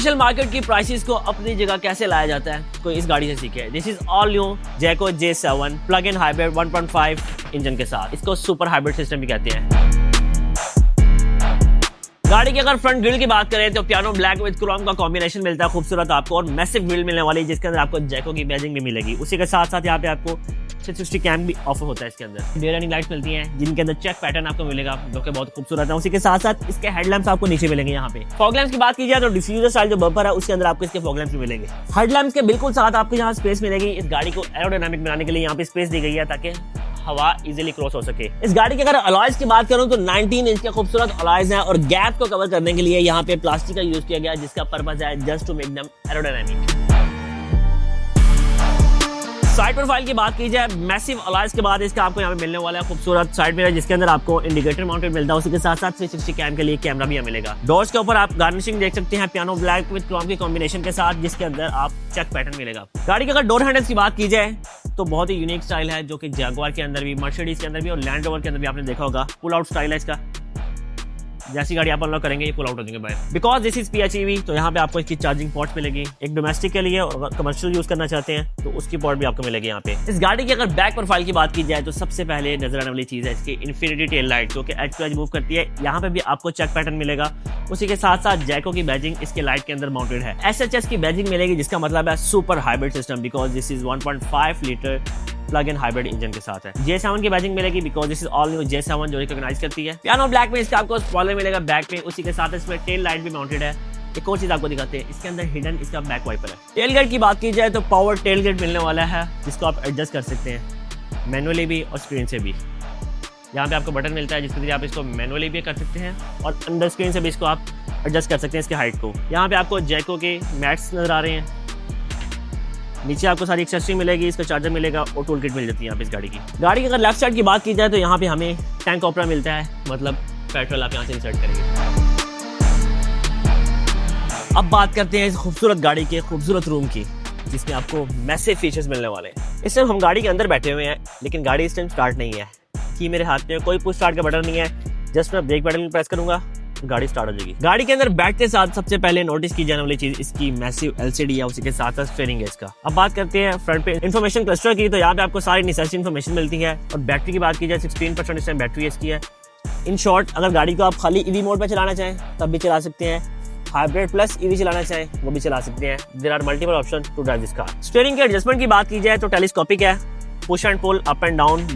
Official market की prices को अपनी जगह कैसे लाया जाता है, कोई इस गाड़ी से सीखे। This is all new Jaecoo J7 plug in hybrid 1.5 engine के साथ। इसको सुपर हाइब्रिड सिस्टम भी कहते हैं। गाड़ी की अगर फ्रंट ग्रिल की बात करें तो पियानो ब्लैक विद क्रोम का कॉम्बिनेशन मिलता है खूबसूरत आपको, और मैसिव ग्रिल मिलने वाली है जिसके अंदर आपको जैको की बैजिंग भी मिलेगी। उसी के साथ साथ यहाँ पे आपको 360 कैम भी ऑफर होता है इसके अंदर। डे रनिंग लाइट्स मिलती हैं जिनके अंदर चेक पैटर्न आपको मिलेगा जो कि बहुत खूबसूरत है। उसी के साथ साथ इसके हेडलैम्प्स आपको नीचे मिलेंगे। यहाँ पे फॉग लैम्प्स की बात की जाए तो डिफ्यूजर स्टाइल जो बम्पर है उसके अंदर आपको इसके फॉग लैम्प्स भी मिलेंगे। हेडलैम्प्स के बिल्कुल साथ आपको यहाँ स्पेस मिलेगी। इस गाड़ी को एरोडायनामिक बनाने के लिए यहाँ पे स्पेस दी गई है ताकि हवा इजीली क्रॉस हो सके। इस गाड़ी की अगर अलॉयज की बात करूं तो 19 इंच के खूबसूरत अलॉयज हैं, और गैप को कवर करने के लिए यहाँ पे प्लास्टिक का यूज किया गया है जिसका पर्पस है just to make them aerodynamic. Side profile की बात की जाए, मैसिव अलॉयज के बाद इसका आपको यहाँ पे मिलने वाला है खूबसूरत साइड मिरर जिसके अंदर आपको इंडिकेटर माउंटेड मिलता है। उसी के साथ साथ 360 कैम के लिए कैमरा भी मिलेगा। डोर्स के ऊपर आप गार्निशिंग देख सकते हैं पियानो ब्लैक विद क्रोम की कॉम्बिनेशन के साथ जिसके अंदर आप चेक पैटर्न मिलेगा। गाड़ी के अगर डोर हैंडल्स की बात की जाए तो बहुत ही यूनिक स्टाइल है जो कि जैगुआर के अंदर भी, मर्सिडीज के अंदर भी और लैंड रोवर के अंदर भी आपने देखा होगा। पुल आउट स्टाइल है इसका। जैसी गाड़ी आप अनलॉक करेंगे ये पुल आउट हो जाएंगे बाहर। बिकॉज दिस इज PHEV तो यहाँ पे आपको इसकी चार्जिंग पोर्ट मिलेगी। एक डोमेस्टिक के लिए और कमर्शियल यूज करना चाहते हैं तो उसकी पोर्ट भी आपको मिलेगी यहाँ पे। इस गाड़ी की अगर बैक प्रोफाइल की बात की जाए तो सबसे पहले नजर आने वाली चीज है इसकी इन्फिनिटी टेल लाइट जो कि एज टू एज मूव करती है। यहाँ पे भी आपको चेक पैटर्न मिलेगा। उसी के साथ साथ जैको की बैजिंग इसके लाइट के अंदर माउंटेड है। SHS की बैजिंग मिलेगी जिसका मतलब है super hybrid system because this is 1.5 litre plug in hybrid engine के साथ है। J7 की बैजिंग मिलेगी because this is all new J7 जो रिकॉग्नाइज करती है। पियानो ब्लैक में इसका आपको स्पॉइलर मिलेगा बैक में। उसी के साथ इसमें टेल लाइट भी माउंटेड है। एक और चीज आपको दिखाते हैं, इसके अंदर हिडन इसका बैक वाइपर है। टेल गेट की बात की जाए तो पावर टेल गेट मिलने वाला है जिसको आप एडजस्ट कर सकते हैं मैनुअली भी और स्क्रीन से भी। यहाँ पे आपको बटन मिलता है जिसके जरिए आप इसको मैनुअली भी कर सकते हैं और अंदर स्क्रीन से भी इसको आप एडजस्ट कर सकते हैं इसके हाइट को। यहाँ पे आपको जैको के मैट्स नजर आ रहे हैं। नीचे आपको सारी एक्सेसरी मिलेगी, इसका चार्जर मिलेगा और टूल किट मिल जाती है यहाँ पे इस गाड़ी की। गाड़ी की अगर लेफ्ट साइड की बात की जाए तो यहाँ पे हमें टैंक ऑपरा मिलता है, मतलब पेट्रोल आप यहाँ से इंसर्ट करेंगे। अब बात करते हैं इस खूबसूरत गाड़ी के खूबसूरत रूम की जिसमें आपको मैसिव फीचर्स मिलने वाले हैं। इस टाइम हम गाड़ी के अंदर बैठे हुए हैं लेकिन गाड़ी इस टाइम स्टार्ट नहीं है कि मेरे हाथ में कोई पुश स्टार्ट का बटन नहीं है। जस्ट मैं ब्रेक बटन प्रेस करूंगा गाड़ी स्टार्ट हो जाएगी। गाड़ी के अंदर बैठते साथ सबसे पहले नोटिस की जाने वाली चीज इसकी मैसिव LCD है। उसी के साथ साथ स्टीयरिंग है इसका। अब बात करते हैं फ्रंट पे इन्फॉर्मेशन क्लस्टर की तो यहाँ पे आपको सारी नेसेसरी इन्फॉर्मेशन मिलती है। और बैटरी की बात की जाए 16% इस टाइम बैटरी इसकी है। इन शॉर्ट अगर गाड़ी को आप खाली EV मोड पे चलाना चाहें तब भी चला सकते हैं, हाइब्रिड प्लस EV चलाना चाहें वो भी चला सकते हैं। There are multiple option to drive this car. Steering के एडजस्टमेंट की बात की जाए तो टेलीस्कोपिक है, push and pull, up and down,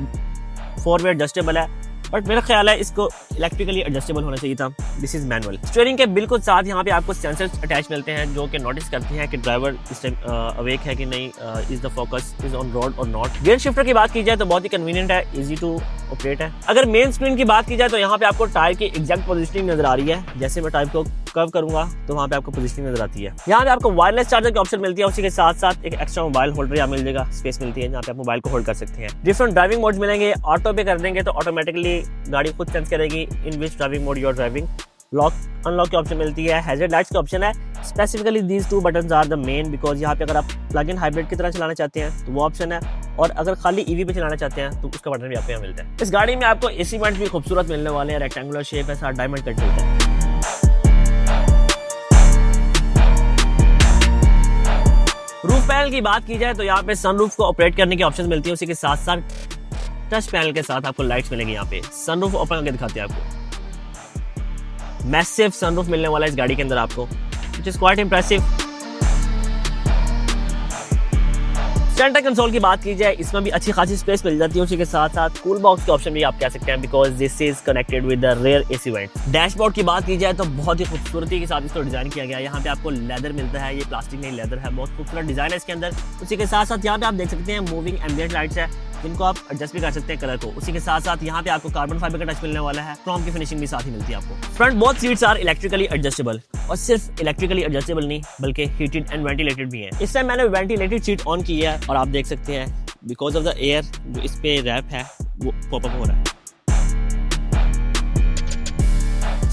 4-वे एडजस्टेबल है, बट मेरा ख्याल है इसको इलेक्ट्रिकली एडजस्टेबल होना चाहिए था। This is manual. स्टीयरिंग के बिल्कुल साथ यहाँ पे आपको सेंसर्स अटैच मिलते हैं जो कि नोटिस करते हैं कि ड्राइवर इस टाइम अवेक है कि नहीं, is the focus is on road और नॉट। गियर शिफ्टर की बात की जाए तो बहुत ही कन्वीनियंट है, इजी टू ऑपरेट है। अगर मेन स्क्रीन की बात की जाए तो यहाँ पे आपको टायर की एग्जैक्ट पोजिशनिंग नजर आ रही है। जैसे मैं टायर को कर्व करूंगा तो वहाँ पे आपको पोजिशनिंग नजर आती है। यहाँ पे आपको वायरलेस चार्जर की ऑप्शन मिलती है। उसी के साथ साथ एक एक्स्ट्रा मोबाइल होल्डर यहाँ मिल जाएगा, स्पेस मिलती है जहाँ पे आप मोबाइल को होल्ड कर सकते हैं। डिफरेंट ड्राइविंग मोड्स मिलेंगे। ऑटो पे कर देंगे तो ऑटोमेटिकली गाड़ी खुद सेंस करेगी in which driving mode you are driving. Lock unlock की ऑप्शन मिलती है। हैजर्ड लाइट्स की ऑप्शन है। Specifically these 2 buttons are the main because यहाँ पे अगर आप प्लग इन हाइब्रिड की तरह चलाना चाहते हैं तो वो ऑप्शन है, और अगर खाली EV पे चलाना चाहते हैं तो उसका बटन भी आपको यहाँ मिलता है। इस गाड़ी में आपको AC वेंट्स भी खूबसूरत मिलने वाले हैं। रेक्टेंगुलर शेप है, साथ डायमंड कट मिलता है। रूफ पैनल की बात की जाए तो यहाँ पे सनरूफ को ऑपरेट करने की ऑप्शन मिलती है। उसी के साथ साथ टच पैनल के साथ आपको लाइट्स मिलेंगी। यहाँ पे सनरूफ ओपन करके दिखाते हैं आपको। मैसिव सनरूफ मिलने वाला है इस गाड़ी के अंदर आपको, which is quite impressive. Centre console की बात की जाए इसमें भी अच्छी खासी स्पेस मिल जाती है। उसी के साथ साथ कूल बॉक्स के ऑप्शन भी आप कह सकते हैं because this is connected with the rear AC vent. Dashboard की बात की जाए तो बहुत ही खूबसूरती के साथ इसको डिजाइन किया गया है। यहाँ पे आपको लेदर मिलता है, ये प्लास्टिक नहीं लेदर है, बहुत खूबसूरत डिजाइन है इसके अंदर। उसी के साथ साथ यहाँ पे आप देख सकते हैं मूविंग एम्बिएंट लाइट्स है जिनको आप एडजस्ट भी कर सकते हैं कलर को। उसी के साथ साथ यहाँ पे आपको कार्बन फाइबर का टच मिलने वाला है। क्रोम की फिनिशिंग भी साथ ही मिलती है आपको। Front both seats are electrically adjustable, और सिर्फ इलेक्ट्रिकली एडजस्टेबल नहीं बल्कि हीटेड एंड वेंटिलेटेड भी है। इस टाइम मैंने वेंटिलेटेड सीट ऑन की है और आप देख सकते हैं बिकॉज ऑफ द एयर जो इस पे रैप है वो पॉपअप हो रहा है।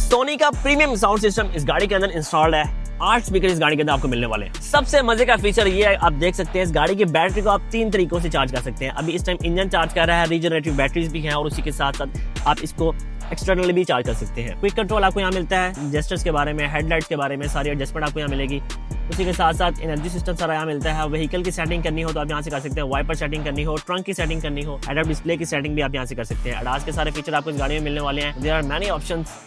सोनी का प्रीमियम साउंड सिस्टम इस गाड़ी के अंदर इंस्टॉल्ड है। 8 स्पीकर इस गाड़ी के अंदर आपको मिलने वाले हैं। सबसे मजे का फीचर ये है, आप देख सकते हैं इस गाड़ी की बैटरी को आप 3 तरीकों से चार्ज कर सकते हैं। अभी इस टाइम इंजन चार्ज कर रहा है, रीजनरेटिव बैटरीज भी हैं, और उसी के साथ साथ आप इसको एक्सटर्नली भी चार्ज कर सकते हैं। क्विक कंट्रोल आपको यहाँ मिलता है, जेस्टर्स के बारे में, हेडलाइट्स के बारे में सारी एडजस्टमेंट आपको यहाँ मिलेगी। उसी के साथ साथ एनर्जी सिस्टम सारा यहाँ मिलता है। व्हीकल की सेटिंग करनी हो तो आप यहाँ से कर सकते हैं, वाइपर सेटिंग करनी हो, ट्रंक की सेटिंग करनी हो, हेड अप डिस्प्ले की सेटिंग भी आप यहाँ से कर सकते हैं। ADAS के सारे फीचर आपको इस गाड़ी में मिलने वाले हैं। There are many options.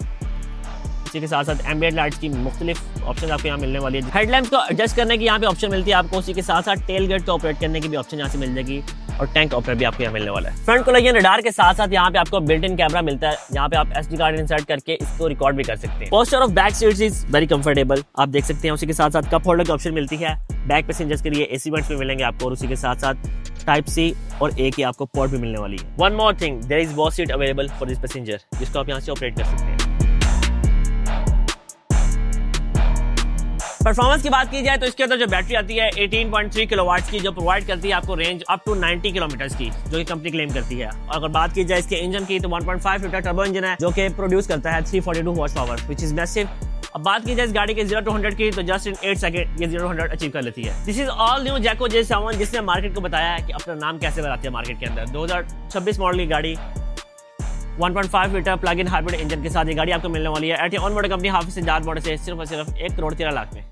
इसी के साथ साथ एम्बिएंट लाइट्स की मुख्तलिफ ऑप्शन आपको यहाँ मिलने वाली है। हेडलैम्प को एडजस्ट करने की यहाँ पे ऑप्शन मिलती है आपको। उसी के साथ साथ टेल गेट को ऑपरेट करने की भी ऑप्शन यहाँ से मिल जाएगी और टैंक ऑपरेट भी आपको यहाँ मिलने वाला है। फ्रंट कोलिजन रडार के साथ साथ यहाँ पे आपको बिल्ट इन कैमरा मिलता है, यहाँ पे आप SD कार्ड इंसर्ट करके इसको रिकॉर्ड भी कर सकते हैं। Posture of back seats is very comfortable, आप देख सकते हैं। उसी के साथ साथ कप होल्डर की ऑप्शन मिलती है। बैक पैसेंजर्स के लिए AC वेंट्स भी मिलेंगे आपको और उसी के साथ साथ टाइप C और A की आपको पोर्ट भी मिलने वाली है। One more thing, there is boss seat available for this passenger, जिसको आप यहाँ से ऑपरेट कर सकते हैं। परफॉर्मेंस की बात की जाए तो इसके अंदर जो बैटरी आती है 18.3 किलोवाट की, जो प्रोवाइड करती है आपको रेंज अप टू 90 किलोमीटर्स की, जो कि कंपनी क्लेम करती है। और अगर बात की जाए इसके इंजन की तो 1.5 लीटर टर्बो इंजन है, जो कि प्रोड्यूस करता है 342 horse power, which is massive. अब बात की जाए इस गाड़ी के 0 to 100 की तो जस्ट इन 8 सेकंड ये 0 to 100 अचीव कर लेती है। This is all new Jaecoo J7, जिसने मार्केट को बताया है कि अपना नाम कैसे बनाती है मार्केट के अंदर। 2026 मॉडल की गाड़ी 1.5 litre plug in hybrid engine के साथ ये गाड़ी आपको मिलने वाली है एटी ऑन मोड कंपनी हाफिज से 4 मॉडल से सिर्फ और सिर्फ 1 करोड़ 13 लाख में।